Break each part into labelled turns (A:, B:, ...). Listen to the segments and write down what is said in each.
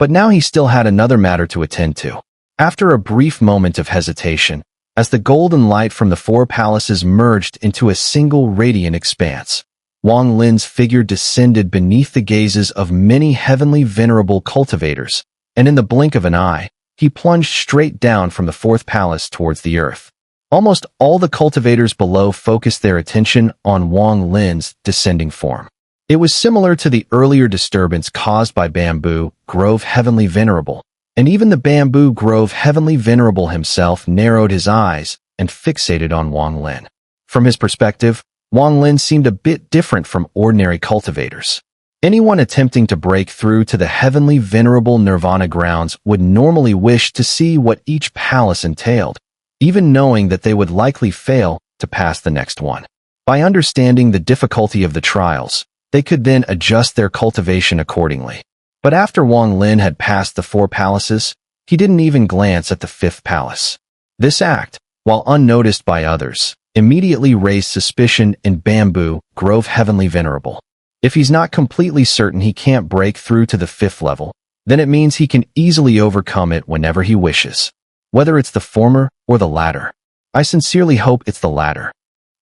A: But now he still had another matter to attend to. After a brief moment of hesitation, as the golden light from the four palaces merged into a single radiant expanse, Wang Lin's figure descended beneath the gazes of many heavenly venerable cultivators, and in the blink of an eye, he plunged straight down from the fourth palace towards the earth. Almost all the cultivators below focused their attention on Wang Lin's descending form. It was similar to the earlier disturbance caused by Bamboo Grove Heavenly Venerable, and even the Bamboo Grove Heavenly Venerable himself narrowed his eyes and fixated on Wang Lin. From his perspective, Wang Lin seemed a bit different from ordinary cultivators. Anyone attempting to break through to the Heavenly Venerable Nirvana grounds would normally wish to see what each palace entailed, even knowing that they would likely fail to pass the next one. By understanding the difficulty of the trials, they could then adjust their cultivation accordingly. But after Wang Lin had passed the four palaces, he didn't even glance at the fifth palace. This act, while unnoticed by others, immediately raised suspicion in Bamboo Grove Heavenly Venerable. If he's not completely certain he can't break through to the fifth level, then it means he can easily overcome it whenever he wishes. Whether it's the former or the latter. I sincerely hope it's the latter.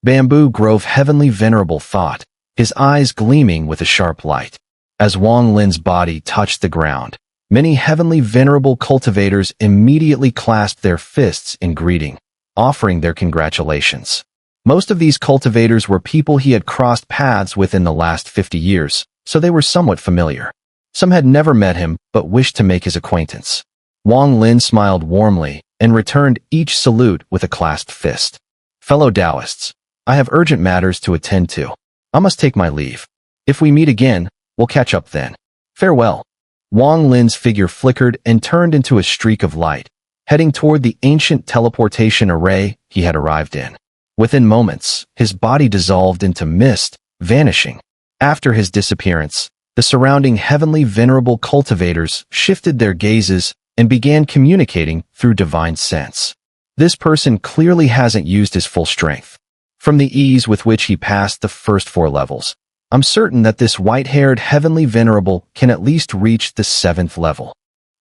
A: Bamboo Grove Heavenly Venerable thought, his eyes gleaming with a sharp light. As Wang Lin's body touched the ground, many Heavenly Venerable cultivators immediately clasped their fists in greeting, offering their congratulations. Most of these cultivators were people he had crossed paths with in the last 50 years, so they were somewhat familiar. Some had never met him but wished to make his acquaintance. Wang Lin smiled warmly and returned each salute with a clasped fist. Fellow Taoists, I have urgent matters to attend to. I must take my leave. If we meet again, we'll catch up then. Farewell. Wang Lin's figure flickered and turned into a streak of light, heading toward the ancient teleportation array he had arrived in. Within moments, his body dissolved into mist, vanishing. After his disappearance, the surrounding Heavenly Venerable cultivators shifted their gazes and began communicating through divine sense. This person clearly hasn't used his full strength. From the ease with which he passed the first four levels, I'm certain that this white-haired Heavenly Venerable can at least reach the seventh level.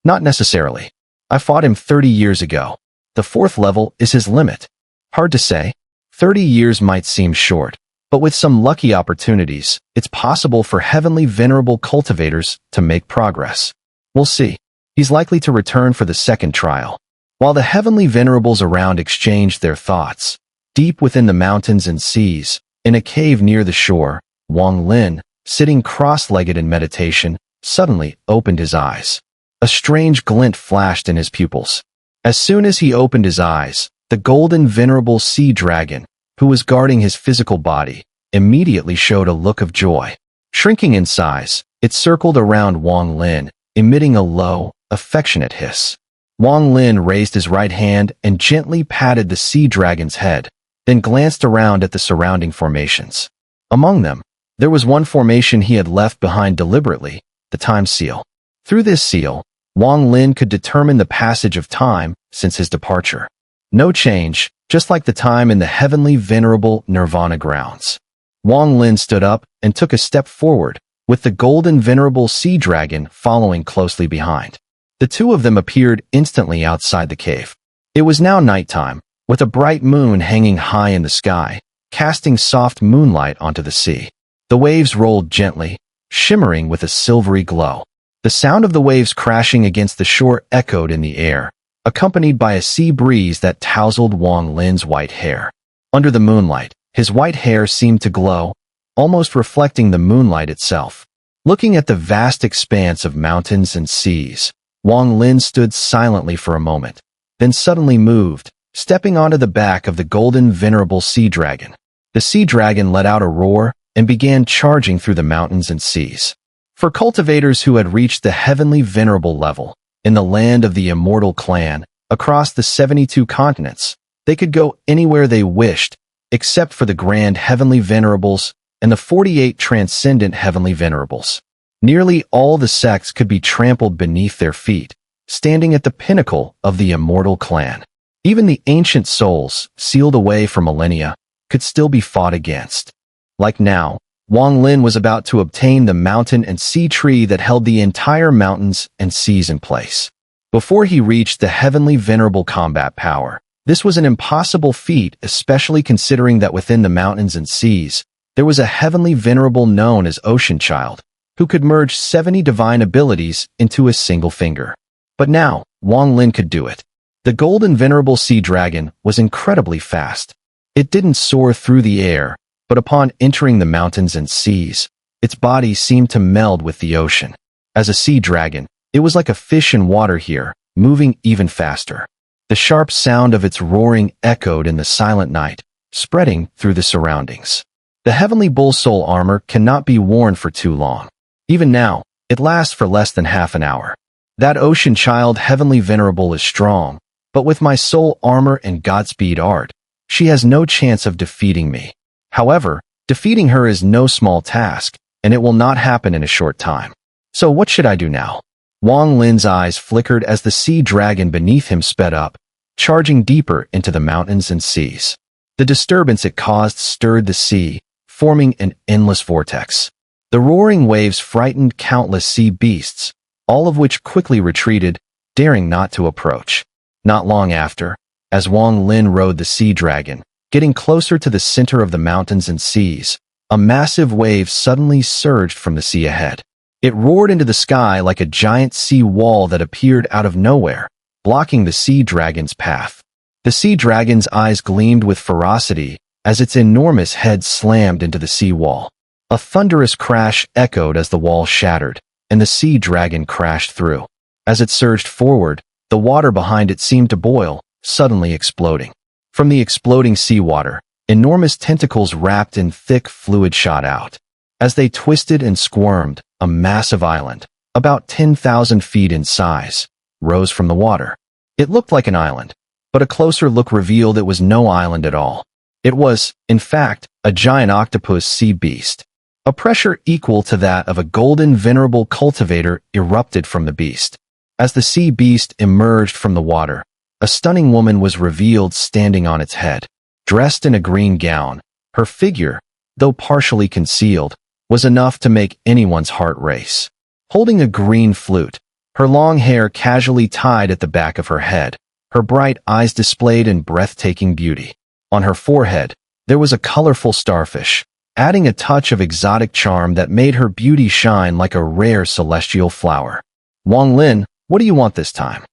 A: Not necessarily. I fought him 30 years ago. The fourth level is his limit. Hard to say. 30 years might seem short, but with some lucky opportunities, it's possible for Heavenly Venerable cultivators to make progress. We'll see. He's likely to return for the second trial. While the Heavenly Venerables around exchanged their thoughts, deep within the mountains and seas, in a cave near the shore, Wang Lin, sitting cross-legged in meditation, suddenly opened his eyes. A strange glint flashed in his pupils. As soon as he opened his eyes, the golden venerable sea dragon, who was guarding his physical body, immediately showed a look of joy. Shrinking in size, it circled around Wang Lin, emitting a low, affectionate hiss. Wang Lin raised his right hand and gently patted the sea dragon's head, then glanced around at the surrounding formations. Among them, there was one formation he had left behind deliberately, the time seal. Through this seal, Wang Lin could determine the passage of time since his departure. No change, just like the time in the Heavenly Venerable Nirvana grounds. Wang Lin stood up and took a step forward, with the golden venerable sea dragon following closely behind. The two of them appeared instantly outside the cave. It was now nighttime, with a bright moon hanging high in the sky, casting soft moonlight onto the sea. The waves rolled gently, shimmering with a silvery glow. The sound of the waves crashing against the shore echoed in the air, accompanied by a sea breeze that tousled Wang Lin's white hair. Under the moonlight, his white hair seemed to glow, almost reflecting the moonlight itself. Looking at the vast expanse of mountains and seas, Wang Lin stood silently for a moment, then suddenly moved, stepping onto the back of the golden venerable sea dragon. The sea dragon let out a roar and began charging through the mountains and seas. For cultivators who had reached the Heavenly Venerable level, in the land of the Immortal clan, across the 72 continents, they could go anywhere they wished, except for the Grand Heavenly Venerables and the 48 Transcendent Heavenly Venerables. Nearly all the sects could be trampled beneath their feet, standing at the pinnacle of the Immortal clan. Even the ancient souls, sealed away for millennia, could still be fought against. Like now, Wang Lin was about to obtain the mountain and sea tree that held the entire mountains and seas in place. Before he reached the heavenly venerable combat power, this was an impossible feat, especially considering that within the mountains and seas, there was a heavenly venerable known as Ocean Child, who could merge 70 divine abilities into a single finger. But now, Wang Lin could do it. The golden venerable sea dragon was incredibly fast. It didn't soar through the air, but upon entering the mountains and seas, its body seemed to meld with the ocean. As a sea dragon, it was like a fish in water here, moving even faster. The sharp sound of its roaring echoed in the silent night, spreading through the surroundings. The heavenly bull soul armor cannot be worn for too long. Even now, it lasts for less than half an hour. That ocean child heavenly venerable is strong, but with my soul armor and Godspeed art, she has no chance of defeating me. However, defeating her is no small task, and it will not happen in a short time. So what should I do now? Wang Lin's eyes flickered as the sea dragon beneath him sped up, charging deeper into the mountains and seas. The disturbance it caused stirred the sea, forming an endless vortex. The roaring waves frightened countless sea beasts, all of which quickly retreated, daring not to approach. Not long after, as Wang Lin rode the sea dragon, getting closer to the center of the mountains and seas, a massive wave suddenly surged from the sea ahead. It roared into the sky like a giant sea wall that appeared out of nowhere, blocking the sea dragon's path. The sea dragon's eyes gleamed with ferocity as its enormous head slammed into the sea wall. A thunderous crash echoed as the wall shattered, and the sea dragon crashed through. As it surged forward, the water behind it seemed to boil, suddenly exploding. From the exploding seawater, enormous tentacles wrapped in thick fluid shot out. As they twisted and squirmed, a massive island, about 10,000 feet in size, rose from the water. It looked like an island, but a closer look revealed it was no island at all. It was, in fact, a giant octopus sea beast. A pressure equal to that of a golden venerable cultivator erupted from the beast. As the sea beast emerged from the water, a stunning woman was revealed standing on its head. Dressed in a green gown, her figure, though partially concealed, was enough to make anyone's heart race. Holding a green flute, her long hair casually tied at the back of her head, her bright eyes displayed in breathtaking beauty. On her forehead, there was a colorful starfish, adding a touch of exotic charm that made her beauty shine like a rare celestial flower. Wang Lin, what do you want this time?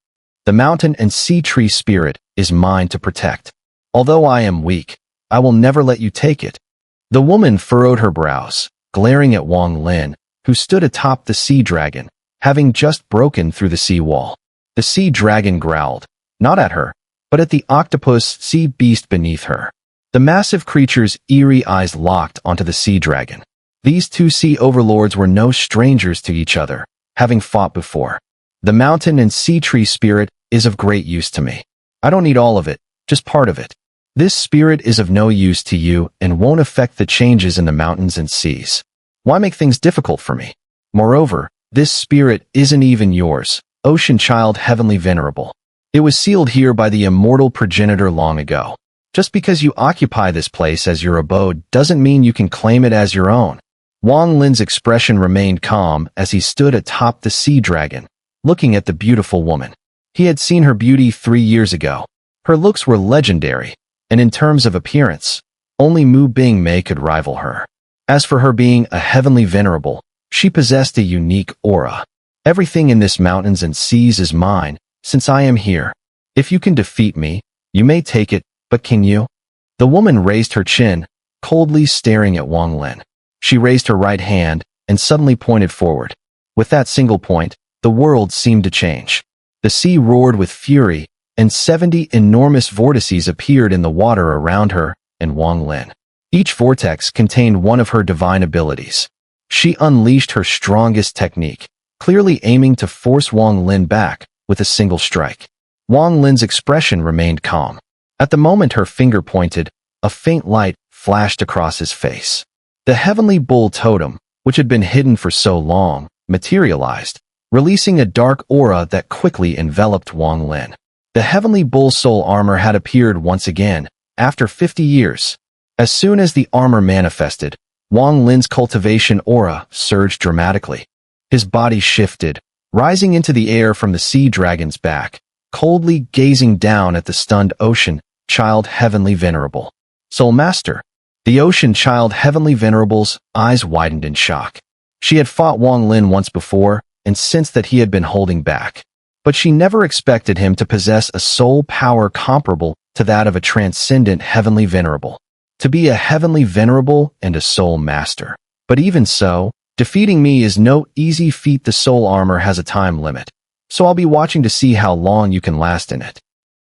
A: The mountain and sea tree spirit is mine to protect. Although I am weak, I will never let you take it. The woman furrowed her brows, glaring at Wang Lin, who stood atop the sea dragon, having just broken through the sea wall. The sea dragon growled, not at her, but at the octopus sea beast beneath her. The massive creature's eerie eyes locked onto the sea dragon. These two sea overlords were no strangers to each other, having fought before. The mountain and sea tree spirit is of great use to me. I don't need all of it, just part of it. This spirit is of no use to you and won't affect the changes in the mountains and seas. Why make things difficult for me? Moreover, this spirit isn't even yours, Ocean Child Heavenly Venerable. It was sealed here by the immortal progenitor long ago. Just because you occupy this place as your abode doesn't mean you can claim it as your own. Wang Lin's expression remained calm as he stood atop the sea dragon, looking at the beautiful woman. He had seen her beauty 3 years ago. Her looks were legendary, and in terms of appearance, only Mu Bingmei could rival her. As for her being a heavenly venerable, she possessed a unique aura. Everything in this mountains and seas is mine, since I am here. If you can defeat me, you may take it, but can you? The woman raised her chin, coldly staring at Wang Lin. She raised her right hand and suddenly pointed forward. With that single point, the world seemed to change. The sea roared with fury, and 70 enormous vortices appeared in the water around her and Wang Lin. Each vortex contained one of her divine abilities. She unleashed her strongest technique, clearly aiming to force Wang Lin back with a single strike. Wang Lin's expression remained calm. At the moment her finger pointed, a faint light flashed across his face. The heavenly bull totem, which had been hidden for so long, materialized, releasing a dark aura that quickly enveloped Wang Lin. The heavenly bull soul armor had appeared once again, after 50 years. As soon as the armor manifested, Wang Lin's cultivation aura surged dramatically. His body shifted, rising into the air from the sea dragon's back, coldly gazing down at the stunned ocean child Heavenly Venerable. Soul Master. The ocean child Heavenly Venerable's eyes widened in shock. She had fought Wang Lin once before and sensed that he had been holding back. But she never expected him to possess a soul power comparable to that of a transcendent Heavenly Venerable. To be a Heavenly Venerable and a Soul Master. But even so, defeating me is no easy feat. The soul armor has a time limit, so I'll be watching to see how long you can last in it.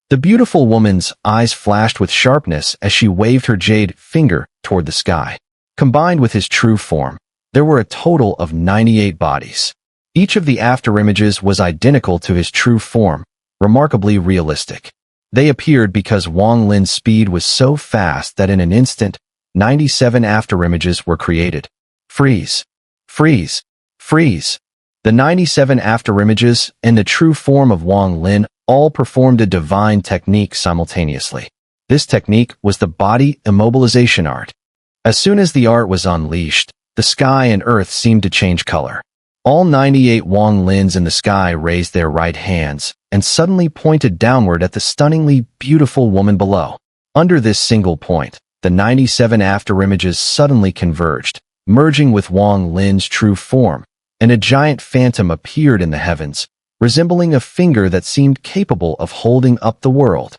A: The beautiful woman's eyes flashed with sharpness as she waved her jade finger toward the sky. Combined with his true form, there were a total of 98 bodies. Each of the afterimages was identical to his true form, remarkably realistic. They appeared because Wang Lin's speed was so fast that in an instant, 97 afterimages were created. Freeze. Freeze. Freeze. The 97 afterimages and the true form of Wang Lin all performed a divine technique simultaneously. This technique was the body immobilization art. As soon as the art was unleashed, the sky and earth seemed to change color. All 98 Wang Lins in the sky raised their right hands and suddenly pointed downward at the stunningly beautiful woman below. Under this single point, the 97 afterimages suddenly converged, merging with Wang Lin's true form, and a giant phantom appeared in the heavens, resembling a finger that seemed capable of holding up the world.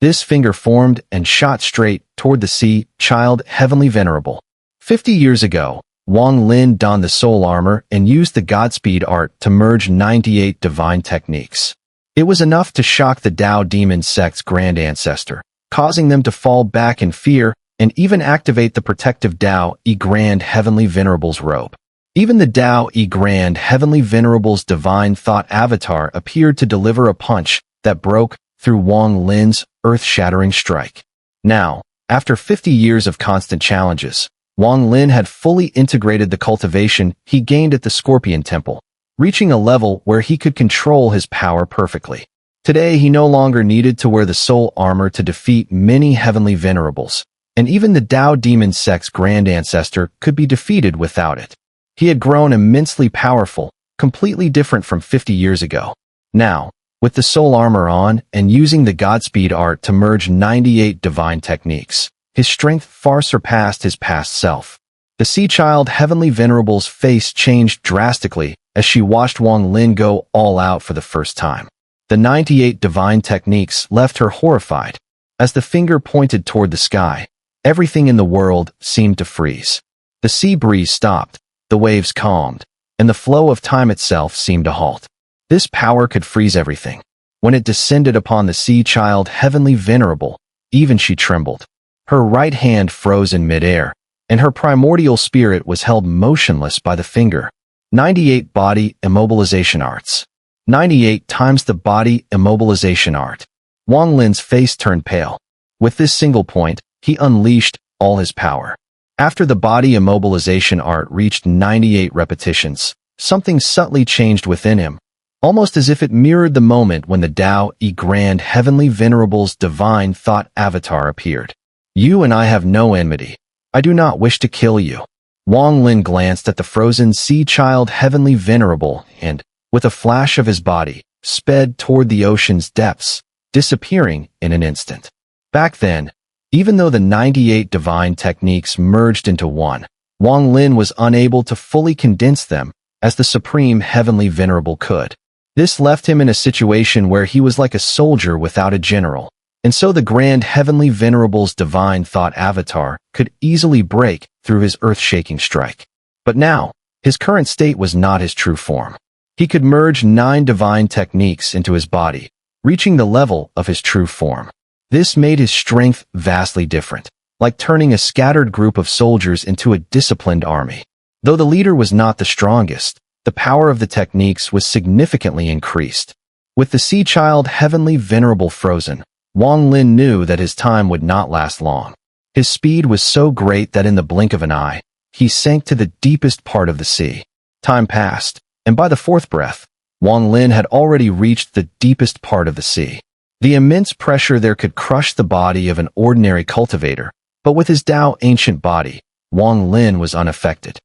A: This finger formed and shot straight toward the sea child Heavenly Venerable. 50 years ago, Wang Lin donned the soul armor and used the Godspeed art to merge 98 divine techniques. It was enough to shock the Dao demon sect's grand ancestor, causing them to fall back in fear and even activate the protective Dao Grand Heavenly Venerable's robe. Even the Dao Grand Heavenly Venerable's divine thought avatar appeared to deliver a punch that broke through Wang Lin's earth-shattering strike. Now, after 50 years of constant challenges, Wang Lin had fully integrated the cultivation he gained at the Scorpion Temple, reaching a level where he could control his power perfectly. Today, he no longer needed to wear the soul armor to defeat many Heavenly Venerables, and even the Dao Demon Sect's grand ancestor could be defeated without it. He had grown immensely powerful, completely different from 50 years ago. Now, with the soul armor on and using the Godspeed art to merge 98 divine techniques, his strength far surpassed his past self. The Sea Child Heavenly Venerable's face changed drastically as she watched Wang Lin go all out for the first time. The 98 divine techniques left her horrified. As the finger pointed toward the sky, everything in the world seemed to freeze. The sea breeze stopped, the waves calmed, and the flow of time itself seemed to halt. This power could freeze everything. When it descended upon the Sea Child Heavenly Venerable, even she trembled. Her right hand froze in midair, and her primordial spirit was held motionless by the finger. 98 body immobilization arts. 98 times the body immobilization art. Wang Lin's face turned pale. With this single point, he unleashed all his power. After the body immobilization art reached 98 repetitions, something subtly changed within him, almost as if it mirrored the moment when the Dao Grand Heavenly Venerable's divine thought avatar appeared. You and I have no enmity. I do not wish to kill you. Wang Lin glanced at the frozen Sea Child Heavenly Venerable and, with a flash of his body, sped toward the ocean's depths, disappearing in an instant. Back then, even though the 98 divine techniques merged into one, Wang Lin was unable to fully condense them as the Supreme Heavenly Venerable could. This left him in a situation where he was like a soldier without a general. And so the Grand Heavenly Venerable's divine thought avatar could easily break through his earth-shaking strike. But now, his current state was not his true form. He could merge 9 divine techniques into his body, reaching the level of his true form. This made his strength vastly different, like turning a scattered group of soldiers into a disciplined army. Though the leader was not the strongest, the power of the techniques was significantly increased. With the Sea Child Heavenly Venerable frozen, Wang Lin knew that his time would not last long. His speed was so great that in the blink of an eye, he sank to the deepest part of the sea. Time passed, and by the 4th breath, Wang Lin had already reached the deepest part of the sea. The immense pressure there could crush the body of an ordinary cultivator, but with his Dao ancient body, Wang Lin was unaffected.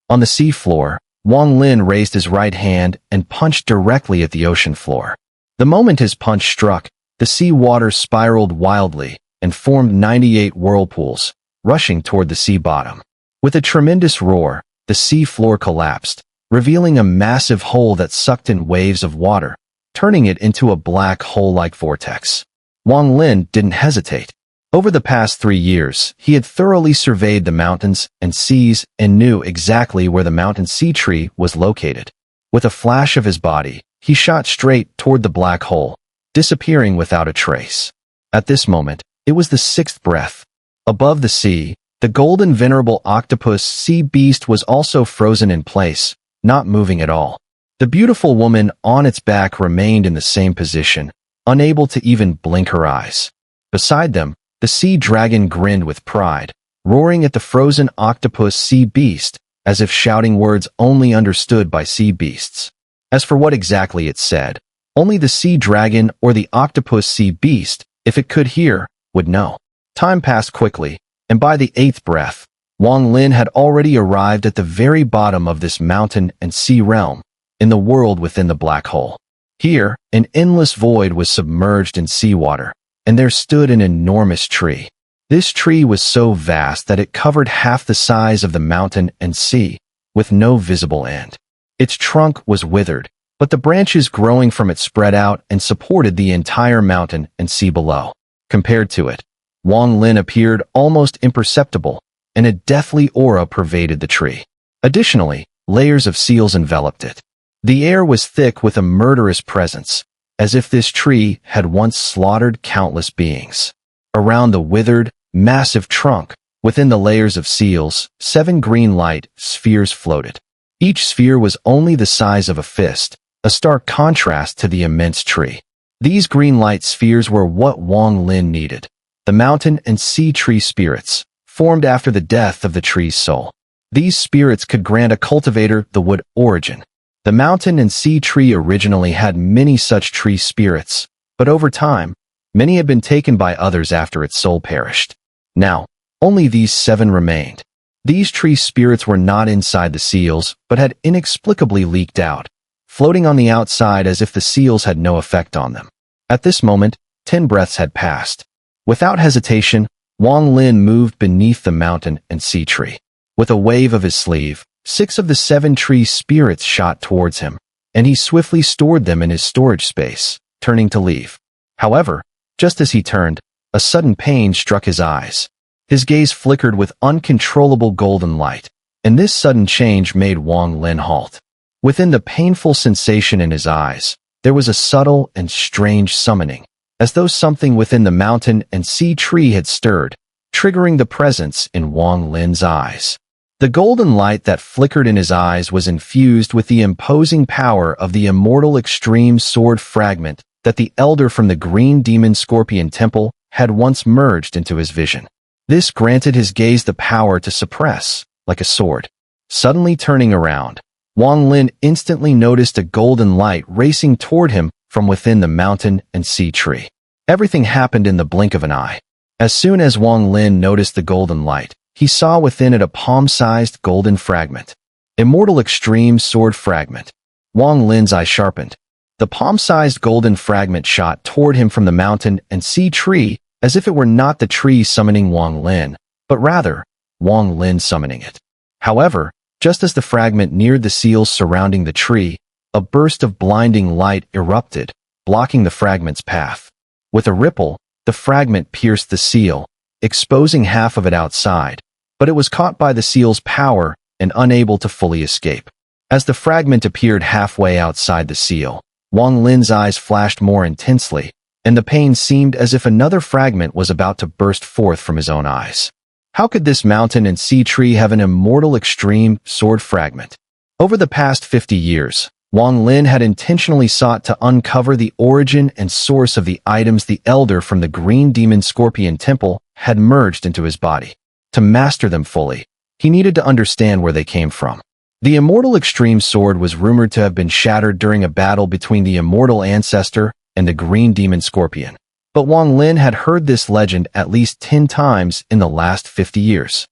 A: On the sea floor, Wang Lin raised his right hand and punched directly at the ocean floor. The moment his punch struck, the sea water spiraled wildly and formed 98 whirlpools, rushing toward the sea bottom. With a tremendous roar, the sea floor collapsed, revealing a massive hole that sucked in waves of water, turning it into a black hole-like vortex. Wang Lin didn't hesitate. Over the past 3 years, he had thoroughly surveyed the mountains and seas and knew exactly where the mountain sea tree was located. With a flash of his body, he shot straight toward the black hole, disappearing without a trace. At this moment, it was the 6th breath. Above the sea, the golden venerable octopus sea beast was also frozen in place, not moving at all. The beautiful woman on its back remained in the same position, unable to even blink her eyes. Beside them, the sea dragon grinned with pride, roaring at the frozen octopus sea beast, as if shouting words only understood by sea beasts. As for what exactly it said, only the sea dragon or the octopus sea beast, if it could hear, would know. Time passed quickly, and by the 8th breath, Wang Lin had already arrived at the very bottom of this mountain and sea realm, in the world within the black hole. Here, an endless void was submerged in seawater, and there stood an enormous tree. This tree was so vast that it covered half the size of the mountain and sea, with no visible end. Its trunk was withered, but the branches growing from it spread out and supported the entire mountain and sea below. Compared to it, Wang Lin appeared almost imperceptible, and a deathly aura pervaded the tree. Additionally, layers of seals enveloped it. The air was thick with a murderous presence, as if this tree had once slaughtered countless beings. Around the withered, massive trunk, within the layers of seals, 7 green light spheres floated. Each sphere was only the size of a fist, a stark contrast to the immense tree. These green light spheres were what Wang Lin needed. The mountain and sea tree spirits, formed after the death of the tree's soul. These spirits could grant a cultivator the wood origin. The mountain and sea tree originally had many such tree spirits, but over time, many had been taken by others after its soul perished. Now, only these 7 remained. These tree spirits were not inside the seals, but had inexplicably leaked out, floating on the outside as if the seals had no effect on them. At this moment, 10 breaths had passed. Without hesitation, Wang Lin moved beneath the mountain and sea tree. With a wave of his sleeve, 6 of the 7 tree spirits shot towards him, and he swiftly stored them in his storage space, turning to leave. However, just as he turned, a sudden pain struck his eyes. His gaze flickered with uncontrollable golden light, and this sudden change made Wang Lin halt. Within the painful sensation in his eyes, there was a subtle and strange summoning, as though something within the mountain and sea tree had stirred, triggering the presence in Wang Lin's eyes. The golden light that flickered in his eyes was infused with the imposing power of the immortal extreme sword fragment that the elder from the Green Demon Scorpion Temple had once merged into his vision. This granted his gaze the power to suppress, like a sword. Suddenly turning around, Wang Lin instantly noticed a golden light racing toward him from within the mountain and sea tree. Everything happened in the blink of an eye. As soon as Wang Lin noticed the golden light, he saw within it a palm-sized golden fragment. Immortal Extreme Sword Fragment. Wang Lin's eye sharpened. The palm-sized golden fragment shot toward him from the mountain and sea tree as if it were not the tree summoning Wang Lin, but rather, Wang Lin summoning it. However, just as the fragment neared the seals surrounding the tree, a burst of blinding light erupted, blocking the fragment's path. With a ripple, the fragment pierced the seal, exposing half of it outside, but it was caught by the seal's power and unable to fully escape. As the fragment appeared halfway outside the seal, Wang Lin's eyes flashed more intensely, and the pain seemed as if another fragment was about to burst forth from his own eyes. How could this mountain and sea tree have an immortal extreme sword fragment? Over the past 50 years, Wang Lin had intentionally sought to uncover the origin and source of the items the elder from the Green Demon Scorpion Temple had merged into his body. To master them fully, he needed to understand where they came from. The immortal extreme sword was rumored to have been shattered during a battle between the immortal ancestor and the Green Demon Scorpion. But Wang Lin had heard this legend at least 10 times in the last 50 years.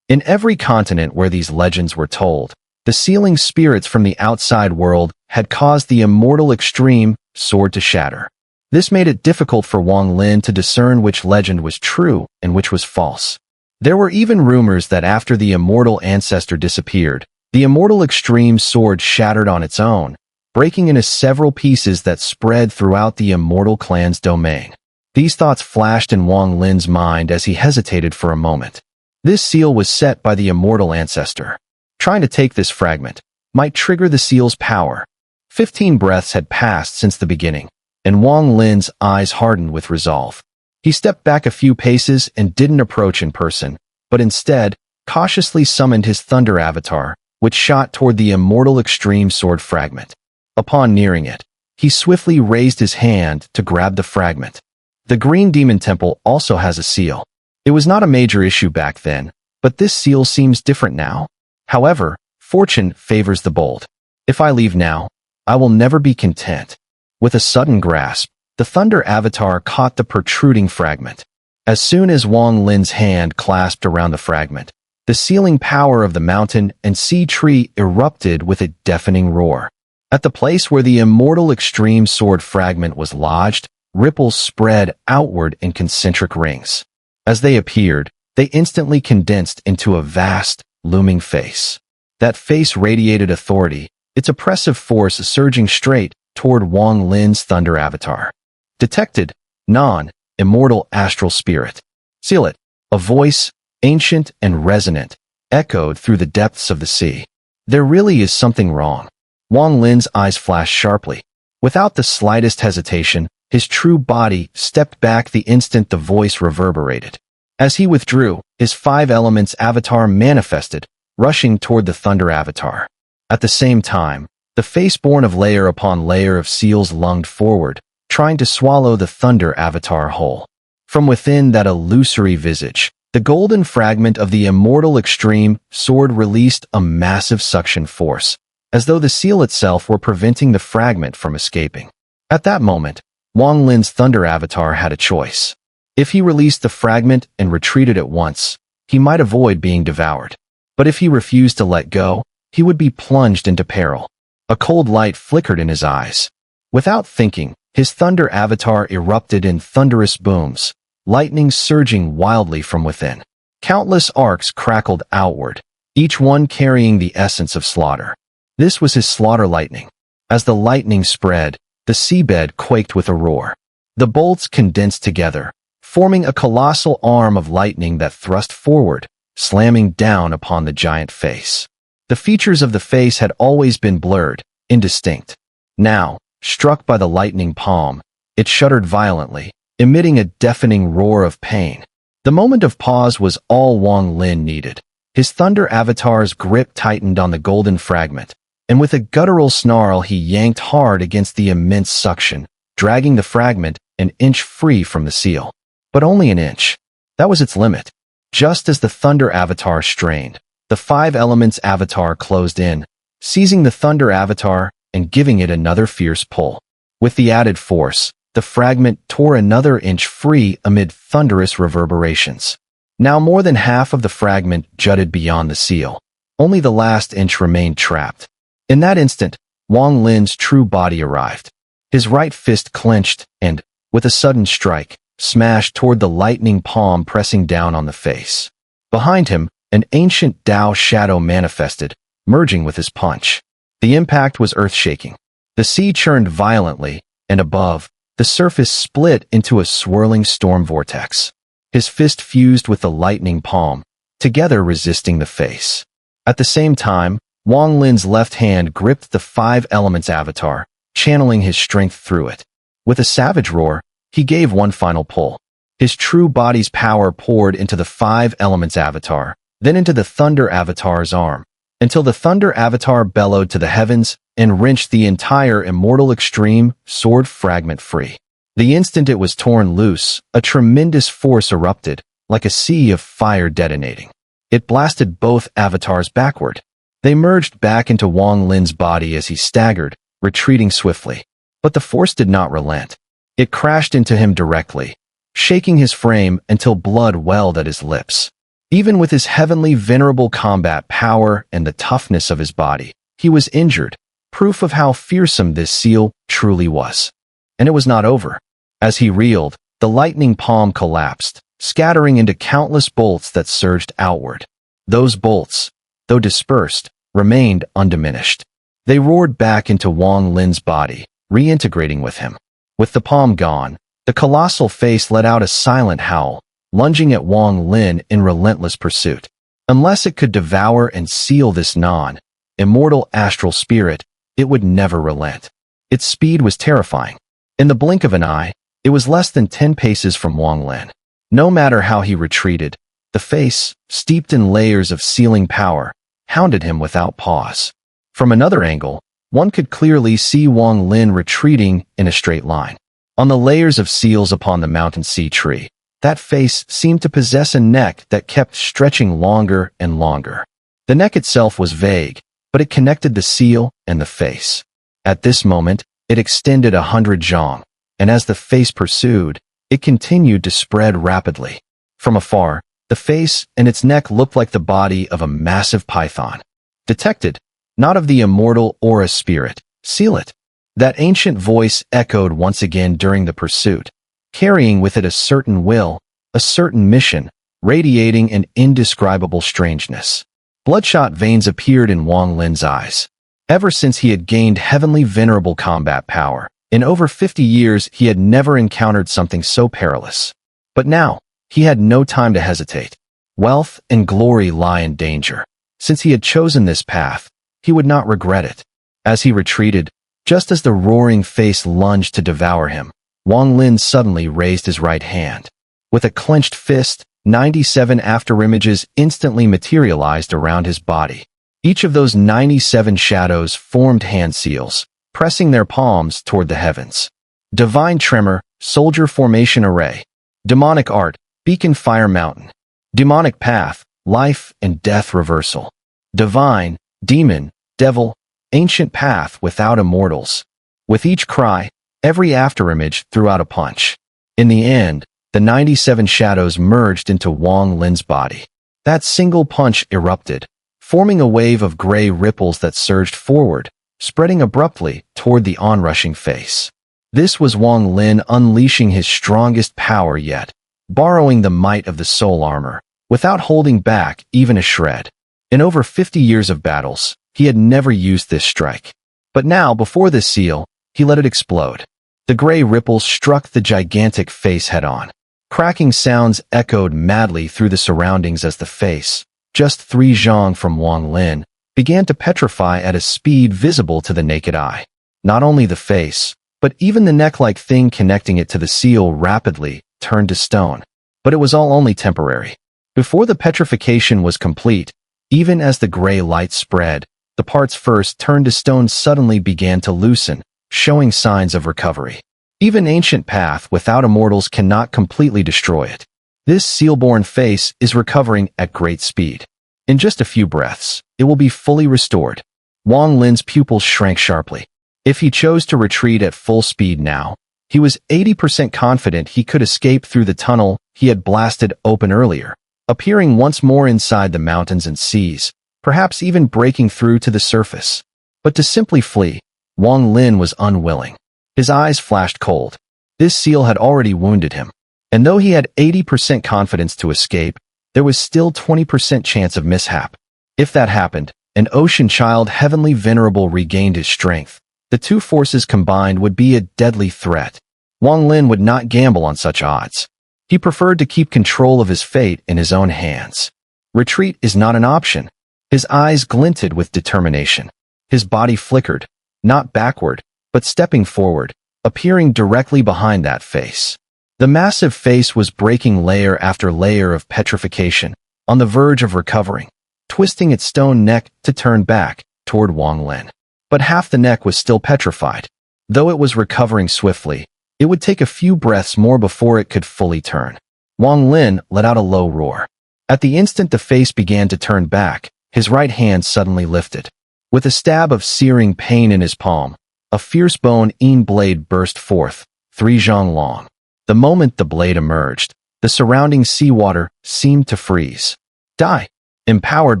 A: In every continent where these legends were told, the sealing spirits from the outside world had caused the immortal extreme sword to shatter. This made it difficult for Wang Lin to discern which legend was true and which was false. There were even rumors that after the immortal ancestor disappeared, the immortal extreme sword shattered on its own, breaking into several pieces that spread throughout the immortal clan's domain. These thoughts flashed in Wang Lin's mind as he hesitated for a moment. This seal was set by the immortal ancestor. Trying to take this fragment might trigger the seal's power. 15 breaths had passed since the beginning, and Wang Lin's eyes hardened with resolve. He stepped back a few paces and didn't approach in person, but instead cautiously summoned his thunder avatar, which shot toward the immortal extreme sword fragment. Upon nearing it, he swiftly raised his hand to grab the fragment. The Green Demon Temple also has a seal. It was not a major issue back then, but this seal seems different now. However, fortune favors the bold. If I leave now, I will never be content. With a sudden grasp, the Thunder Avatar caught the protruding fragment. As soon as Wang Lin's hand clasped around the fragment, the sealing power of the mountain and sea tree erupted with a deafening roar. At the place where the immortal extreme sword fragment was lodged, ripples spread outward in concentric rings. As they appeared, they instantly condensed into a vast, looming face. That face radiated authority, its oppressive force surging straight toward Wang Lin's Thunder Avatar. Detected, non-immortal astral spirit. Seal it. A voice, ancient and resonant, echoed through the depths of the sea. There really is something wrong. Wang Lin's eyes flashed sharply. Without the slightest hesitation, his true body stepped back the instant the voice reverberated. As he withdrew, his 5 elements avatar manifested, rushing toward the Thunder Avatar. At the same time, the face born of layer upon layer of seals lunged forward, trying to swallow the Thunder Avatar whole. From within that illusory visage, the golden fragment of the immortal extreme sword released a massive suction force, as though the seal itself were preventing the fragment from escaping. At that moment, Wang Lin's Thunder Avatar had a choice. If he released the fragment and retreated at once, he might avoid being devoured. But if he refused to let go, he would be plunged into peril. A cold light flickered in his eyes. Without thinking, his Thunder Avatar erupted in thunderous booms, lightning surging wildly from within. Countless arcs crackled outward, each one carrying the essence of slaughter. This was his slaughter lightning. As the lightning spread, the seabed quaked with a roar. The bolts condensed together, forming a colossal arm of lightning that thrust forward, slamming down upon the giant face. The features of the face had always been blurred, indistinct. Now, struck by the lightning palm, it shuddered violently, emitting a deafening roar of pain. The moment of pause was all Wang Lin needed. His Thunder Avatar's grip tightened on the golden fragment, and with a guttural snarl he yanked hard against the immense suction, dragging the fragment an inch free from the seal. But only an inch. That was its limit. Just as the Thunder Avatar strained, the 5 elements avatar closed in, seizing the Thunder Avatar and giving it another fierce pull. With the added force, the fragment tore another inch free amid thunderous reverberations. Now more than half of the fragment jutted beyond the seal. Only the last inch remained trapped. In that instant, Wang Lin's true body arrived. His right fist clenched and, with a sudden strike, smashed toward the lightning palm pressing down on the face. Behind him, an ancient Tao shadow manifested, merging with his punch. The impact was earth-shaking. The sea churned violently, and above, the surface split into a swirling storm vortex. His fist fused with the lightning palm, together resisting the face. At the same time, Wang Lin's left hand gripped the 5 elements avatar, channeling his strength through it. With a savage roar, he gave one final pull. His true body's power poured into the 5 elements avatar, then into the Thunder Avatar's arm, until the Thunder Avatar bellowed to the heavens and wrenched the entire immortal extreme sword fragment free. The instant it was torn loose, a tremendous force erupted, like a sea of fire detonating. It blasted both avatars backward. They merged back into Wang Lin's body as he staggered, retreating swiftly. But the force did not relent. It crashed into him directly, shaking his frame until blood welled at his lips. Even with his heavenly venerable combat power and the toughness of his body, he was injured, proof of how fearsome this seal truly was. And it was not over. As he reeled, the lightning palm collapsed, scattering into countless bolts that surged outward. Those bolts, though dispersed, remained undiminished. They roared back into Wang Lin's body, reintegrating with him. With the palm gone, the colossal face let out a silent howl, lunging at Wang Lin in relentless pursuit. Unless it could devour and seal this non-immortal astral spirit, it would never relent. Its speed was terrifying. In the blink of an eye, it was less than 10 paces from Wang Lin. No matter how he retreated, the face, steeped in layers of sealing power, hounded him without pause. From another angle, one could clearly see Wang Lin retreating in a straight line. On the layers of seals upon the mountain sea tree, that face seemed to possess a neck that kept stretching longer and longer. The neck itself was vague, but it connected the seal and the face. At this moment, it extended 100 zhang, and as the face pursued, it continued to spread rapidly. From afar, the face and its neck looked like the body of a massive python. Detected, not of the immortal aura spirit, seal it. That ancient voice echoed once again during the pursuit, carrying with it a certain will, a certain mission, radiating an indescribable strangeness. Bloodshot veins appeared in Wang Lin's eyes. Ever since he had gained heavenly venerable combat power, in over 50 years he had never encountered something so perilous. But now, he had no time to hesitate. Wealth and glory lie in danger. Since he had chosen this path, he would not regret it. As he retreated, just as the roaring face lunged to devour him, Wang Lin suddenly raised his right hand. With a clenched fist, 97 afterimages instantly materialized around his body. Each of those 97 shadows formed hand seals, pressing their palms toward the heavens. Divine Tremor, Soldier Formation Array. Demonic Art, Beacon Fire Mountain. Demonic Path, Life and Death Reversal. Divine, Demon, Devil, Ancient Path without Immortals. With each cry, every afterimage threw out a punch. In the end, the 97 shadows merged into Wang Lin's body. That single punch erupted, forming a wave of gray ripples that surged forward, spreading abruptly toward the onrushing face. This was Wang Lin unleashing his strongest power yet, borrowing the might of the soul armor, without holding back even a shred. In over 50 years of battles, he had never used this strike. But now, before this seal, he let it explode. The gray ripples struck the gigantic face head-on. Cracking sounds echoed madly through the surroundings as the face, just 3 zhang from Wang Lin, began to petrify at a speed visible to the naked eye. Not only the face, but even the neck-like thing connecting it to the seal rapidly turned to stone. But it was all only temporary. Before the petrification was complete, even as the gray light spread, the parts first turned to stone suddenly began to loosen, showing signs of recovery. Even Ancient Path without Immortals cannot completely destroy it. This seal-born face is recovering at great speed. In just a few breaths, it will be fully restored. Wang Lin's pupils shrank sharply. If he chose to retreat at full speed now, he was 80% confident he could escape through the tunnel he had blasted open earlier, appearing once more inside the mountains and seas, perhaps even breaking through to the surface. But to simply flee, Wang Lin was unwilling. His eyes flashed cold. This seal had already wounded him. And though he had 80% confidence to escape, there was still 20% chance of mishap. If that happened, an ocean child heavenly venerable regained his strength. The two forces combined would be a deadly threat. Wang Lin would not gamble on such odds. He preferred to keep control of his fate in his own hands. Retreat is not an option. His eyes glinted with determination. His body flickered, not backward, but stepping forward, appearing directly behind that face. The massive face was breaking layer after layer of petrification, on the verge of recovering, twisting its stone neck to turn back toward Wang Lin. But half the neck was still petrified. Though it was recovering swiftly, it would take a few breaths more before it could fully turn. Wang Lin let out a low roar. At the instant the face began to turn back, his right hand suddenly lifted. With a stab of searing pain in his palm, a fierce bone-een blade burst forth, 3 zhang long. The moment the blade emerged, the surrounding seawater seemed to freeze. Die! Empowered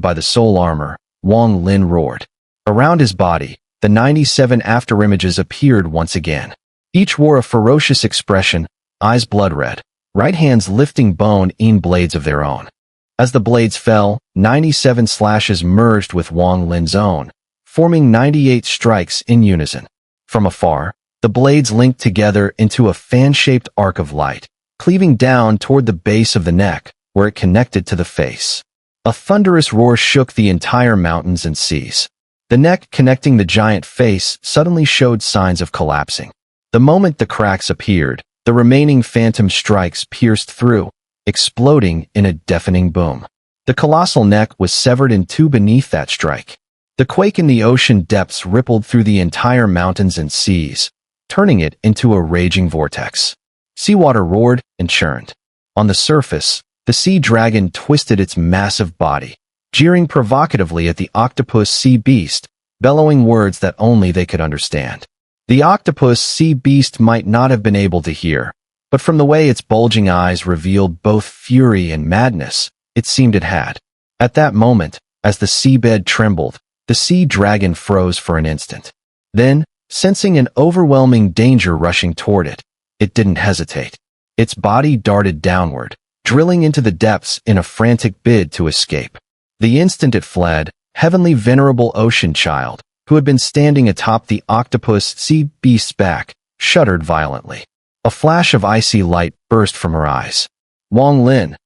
A: by the soul armor, Wang Lin roared. Around his body, the 97 afterimages appeared once again. Each wore a ferocious expression, eyes blood red, right hands lifting bone-in blades of their own. As the blades fell, 97 slashes merged with Wang Lin's own, forming 98 strikes in unison. From afar, the blades linked together into a fan-shaped arc of light, cleaving down toward the base of the neck, where it connected to the face. A thunderous roar shook the entire mountains and seas. The neck connecting the giant face suddenly showed signs of collapsing. The moment the cracks appeared, the remaining phantom strikes pierced through, exploding in a deafening boom. The colossal neck was severed in two beneath that strike. The quake in the ocean depths rippled through the entire mountains and seas, turning it into a raging vortex. Seawater roared and churned. On the surface, the sea dragon twisted its massive body, jeering provocatively at the octopus sea beast, bellowing words that only they could understand. The octopus sea beast might not have been able to hear, but from the way its bulging eyes revealed both fury and madness, it seemed it had. At that moment, as the seabed trembled, the sea dragon froze for an instant. Then, sensing an overwhelming danger rushing toward it, it didn't hesitate. Its body darted downward, drilling into the depths in a frantic bid to escape. The instant it fled, Heavenly Venerable Ocean Child, who had been standing atop the octopus sea beast's back, shuddered violently. A flash of icy light burst from her eyes. Wang Lin,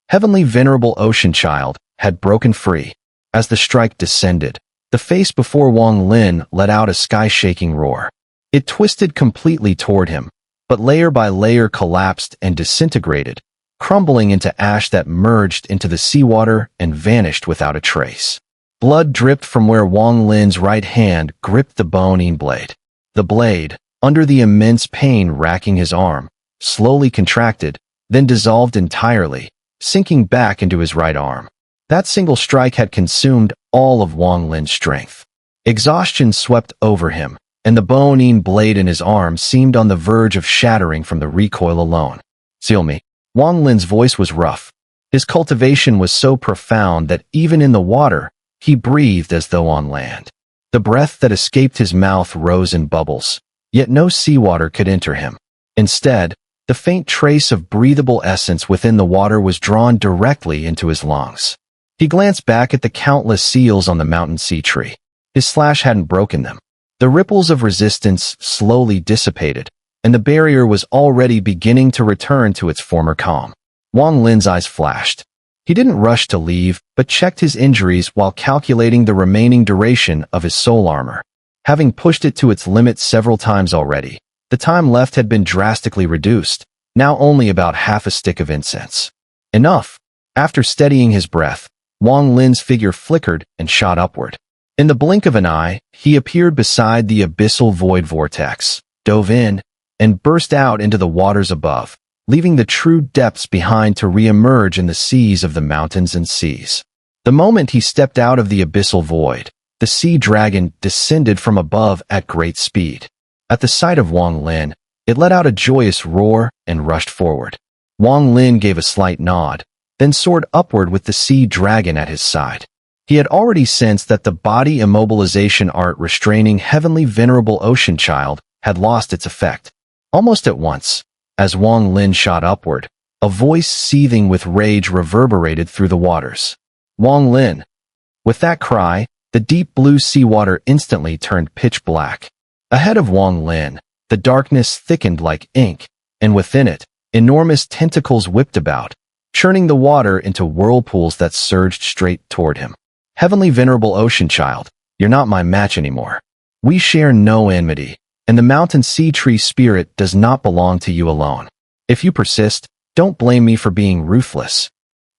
A: Heavenly Venerable Ocean Child, had broken free. As the strike descended, the face before Wang Lin let out a sky-shaking roar. It twisted completely toward him, but layer by layer collapsed and disintegrated, crumbling into ash that merged into the seawater and vanished without a trace. Blood dripped from where Wang Lin's right hand gripped the bone-in blade. The blade, under the immense pain racking his arm, slowly contracted, then dissolved entirely, sinking back into his right arm. That single strike had consumed all of Wang Lin's strength. Exhaustion swept over him, and the bone-in blade in his arm seemed on the verge of shattering from the recoil alone. "Seal me." Wang Lin's voice was rough. His cultivation was so profound that even in the water, he breathed as though on land. The breath that escaped his mouth rose in bubbles, yet no seawater could enter him. Instead, the faint trace of breathable essence within the water was drawn directly into his lungs. He glanced back at the countless seals on the mountain sea tree. His slash hadn't broken them. The ripples of resistance slowly dissipated, and the barrier was already beginning to return to its former calm. Wang Lin's eyes flashed. He didn't rush to leave, but checked his injuries while calculating the remaining duration of his soul armor. Having pushed it to its limit several times already, the time left had been drastically reduced, now only about half a stick of incense. Enough. After steadying his breath, Wang Lin's figure flickered and shot upward. In the blink of an eye, he appeared beside the abyssal void vortex, dove in, and burst out into the waters above, leaving the true depths behind to re-emerge in the seas of the mountains and seas. The moment he stepped out of the abyssal void, the sea dragon descended from above at great speed. At the sight of Wang Lin, it let out a joyous roar and rushed forward. Wang Lin gave a slight nod, then soared upward with the sea dragon at his side. He had already sensed that the body immobilization art restraining Heavenly Venerable Ocean Child had lost its effect. Almost at once, as Wang Lin shot upward, a voice seething with rage reverberated through the waters. "Wang Lin!" With that cry, the deep blue seawater instantly turned pitch black. Ahead of Wang Lin, the darkness thickened like ink, and within it, enormous tentacles whipped about, churning the water into whirlpools that surged straight toward him. "Heavenly Venerable Ocean Child, you're not my match anymore. We share no enmity, and the mountain sea tree spirit does not belong to you alone. If you persist, don't blame me for being ruthless."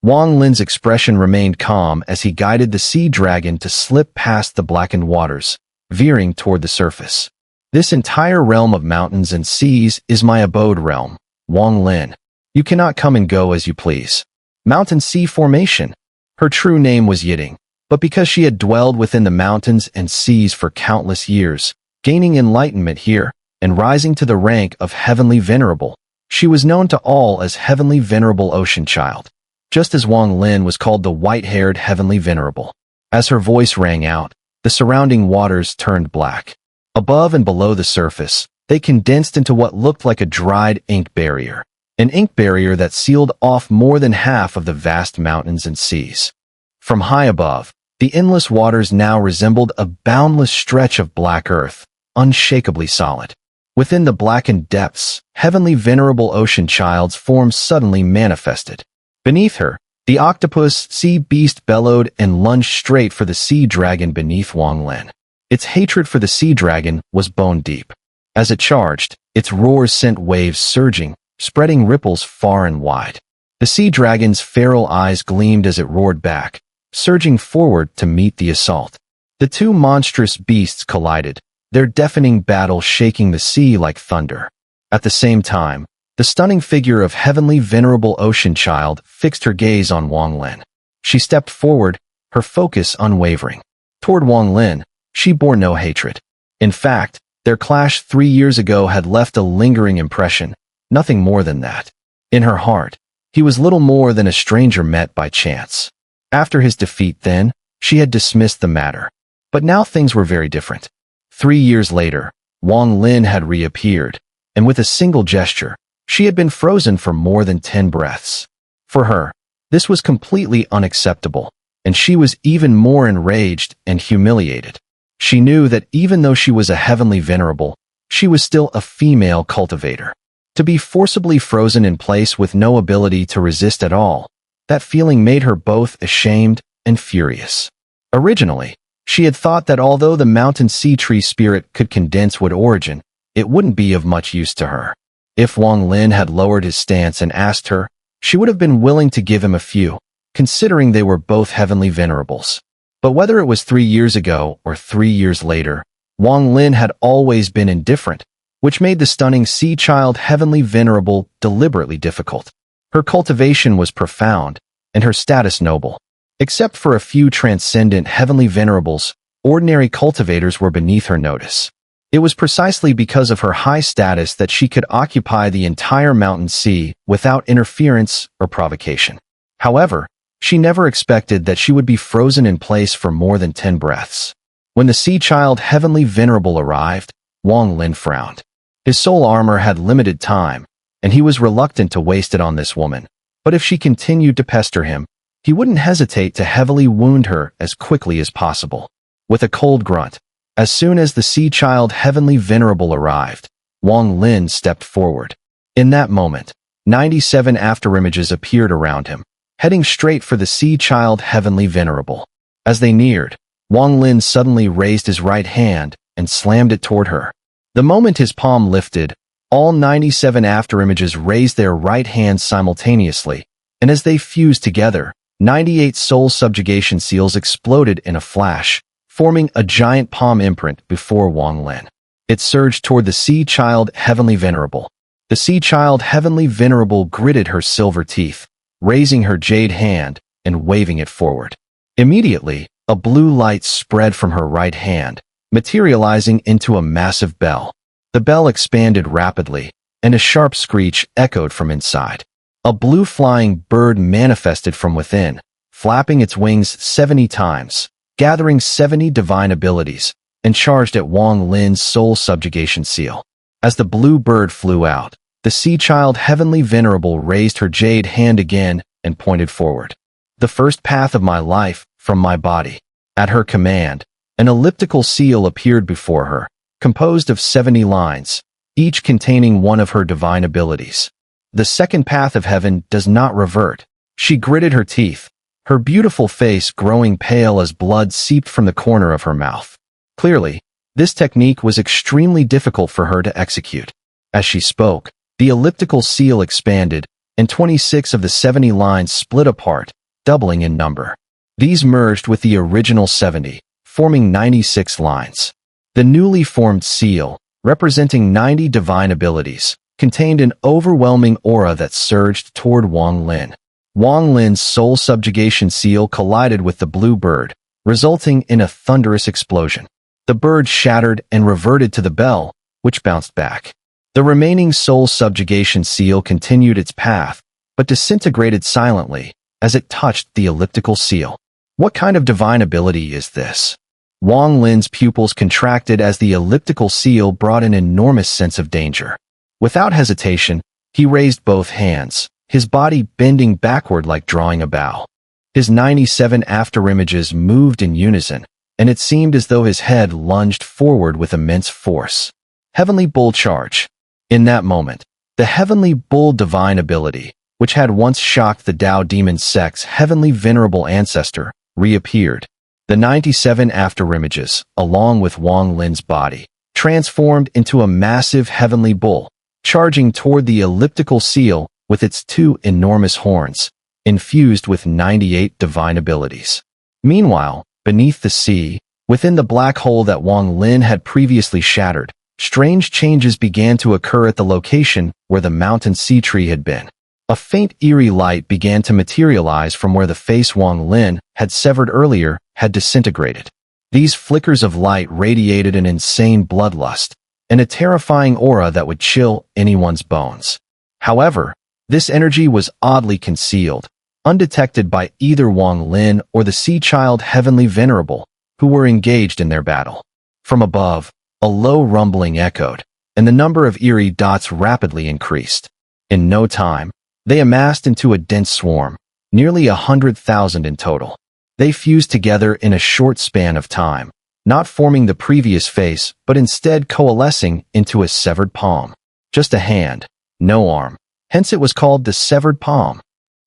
A: Wang Lin's expression remained calm as he guided the sea dragon to slip past the blackened waters, veering toward the surface. "This entire realm of mountains and seas is my abode realm, Wang Lin. You cannot come and go as you please." Mountain Sea Formation. Her true name was Yiting, but because she had dwelled within the mountains and seas for countless years, gaining enlightenment here, and rising to the rank of Heavenly Venerable, she was known to all as Heavenly Venerable Ocean Child. just as Wang Lin was called the white-haired heavenly venerable. As her voice rang out, the surrounding waters turned black. Above and below the surface, they condensed into what looked like a dried ink barrier, an ink barrier that sealed off more than half of the vast mountains and seas. From high above, the endless waters now resembled a boundless stretch of black earth, unshakably solid. Within the blackened depths, heavenly venerable ocean child's form suddenly manifested. Beneath her, the octopus sea beast bellowed and lunged straight for the sea dragon beneath Wang Lin. Its hatred for the sea dragon was bone deep. As it charged, its roars sent waves surging, spreading ripples far and wide. The sea dragon's feral eyes gleamed as it roared back, surging forward to meet the assault. The two monstrous beasts collided, their deafening battle shaking the sea like thunder. At the same time, the stunning figure of heavenly venerable ocean child fixed her gaze on Wang Lin. She stepped forward, her focus unwavering. Toward Wang Lin, she bore no hatred. In fact, their clash 3 years ago had left a lingering impression, nothing more than that. In her heart, he was little more than a stranger met by chance. After his defeat then, she had dismissed the matter. But now things were very different. 3 years later, Wang Lin had reappeared, and with a single gesture, she had been frozen for more than 10 breaths. For her, this was completely unacceptable, and she was even more enraged and humiliated. She knew that even though she was a heavenly venerable, she was still a female cultivator. To be forcibly frozen in place with no ability to resist at all, that feeling made her both ashamed and furious. Originally, she had thought that although the mountain sea tree spirit could condense wood origin, it wouldn't be of much use to her. If Wang Lin had lowered his stance and asked her, she would have been willing to give him a few, considering they were both heavenly venerables. But whether it was 3 years ago or 3 years later, Wang Lin had always been indifferent, which made the stunning sea child heavenly venerable deliberately difficult. Her cultivation was profound, and her status noble. Except for a few transcendent heavenly venerables, ordinary cultivators were beneath her notice. It was precisely because of her high status that she could occupy the entire mountain sea without interference or provocation. However, she never expected that she would be frozen in place for more than 10 breaths. When the sea child heavenly venerable arrived, Wang Lin frowned. His soul armor had limited time, and he was reluctant to waste it on this woman. But if she continued to pester him, he wouldn't hesitate to heavily wound her as quickly as possible. With a cold grunt, as soon as the sea child heavenly venerable arrived, Wang Lin stepped forward. In that moment, 97 afterimages appeared around him, heading straight for the sea child heavenly venerable. As they neared, Wang Lin suddenly raised his right hand and slammed it toward her. The moment his palm lifted, all 97 afterimages raised their right hands simultaneously, and as they fused together, 98 soul subjugation seals exploded in a flash, forming a giant palm imprint before Wang Lin. It surged toward the sea child heavenly venerable. The sea child heavenly venerable gritted her silver teeth, raising her jade hand and waving it forward. Immediately, a blue light spread from her right hand, materializing into a massive bell. The bell expanded rapidly, and a sharp screech echoed from inside. A blue flying bird manifested from within, flapping its wings 70 times, gathering 70 divine abilities, and charged at Wang Lin's soul subjugation seal. As the blue bird flew out, the sea child heavenly venerable raised her jade hand again and pointed forward. The first path of my life, from my body. At her command, an elliptical seal appeared before her, composed of 70 lines, each containing one of her divine abilities. The second path of heaven does not revert. She gritted her teeth, her beautiful face growing pale as blood seeped from the corner of her mouth. Clearly, this technique was extremely difficult for her to execute. As she spoke, the elliptical seal expanded, and 26 of the 70 lines split apart, doubling in number. These merged with the original 70, forming 96 lines. The newly formed seal, representing 90 divine abilities, contained an overwhelming aura that surged toward Wang Lin. Wang Lin's soul subjugation seal collided with the blue bird, resulting in a thunderous explosion. The bird shattered and reverted to the bell, which bounced back. The remaining soul subjugation seal continued its path, but disintegrated silently, as it touched the elliptical seal. What kind of divine ability is this? Wang Lin's pupils contracted as the elliptical seal brought an enormous sense of danger. Without hesitation, he raised both hands, his body bending backward like drawing a bow. His 97 afterimages moved in unison, and it seemed as though his head lunged forward with immense force. Heavenly Bull Charge. In that moment, the Heavenly Bull divine ability, which had once shocked the Tao demon sect's heavenly venerable ancestor, reappeared. The 97 afterimages, along with Wang Lin's body, transformed into a massive heavenly bull, charging toward the elliptical seal with its two enormous horns, infused with 98 divine abilities. Meanwhile, beneath the sea, within the black hole that Wang Lin had previously shattered, strange changes began to occur at the location where the mountain sea tree had been. A faint eerie light began to materialize from where the face Wang Lin had severed earlier had disintegrated. These flickers of light radiated an insane bloodlust, and a terrifying aura that would chill anyone's bones. However, this energy was oddly concealed, undetected by either Wang Lin or the Sea Child Heavenly Venerable, who were engaged in their battle. From above, a low rumbling echoed, and the number of eerie dots rapidly increased. In no time, they amassed into a dense swarm, nearly 100,000 in total. They fused together in a short span of time, not forming the previous face but instead coalescing into a severed palm. Just a hand, no arm. Hence it was called the severed palm.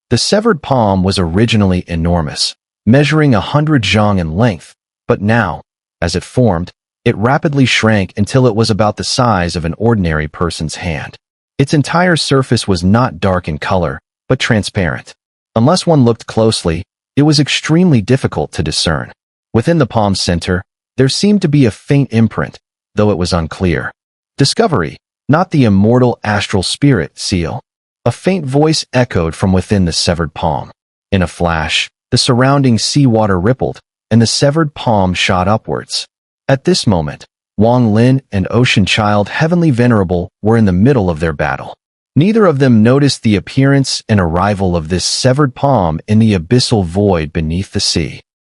A: The severed palm was originally enormous, measuring 100 zhang in length, but now, as it formed, it rapidly shrank until it was about the size of an ordinary person's hand. Its entire surface was not dark in color, but transparent. Unless one looked closely, it was extremely difficult to discern. Within the palm's center, there seemed to be a faint imprint, though it was unclear. Discovery, not the immortal astral spirit seal. A faint voice echoed from within the severed palm. In a flash, the surrounding seawater rippled, and the severed palm shot upwards. At this moment, Wang Lin and Ocean Child Heavenly Venerable were in the middle of their battle. Neither of them noticed the appearance and arrival of this severed palm in the abyssal void beneath the sea.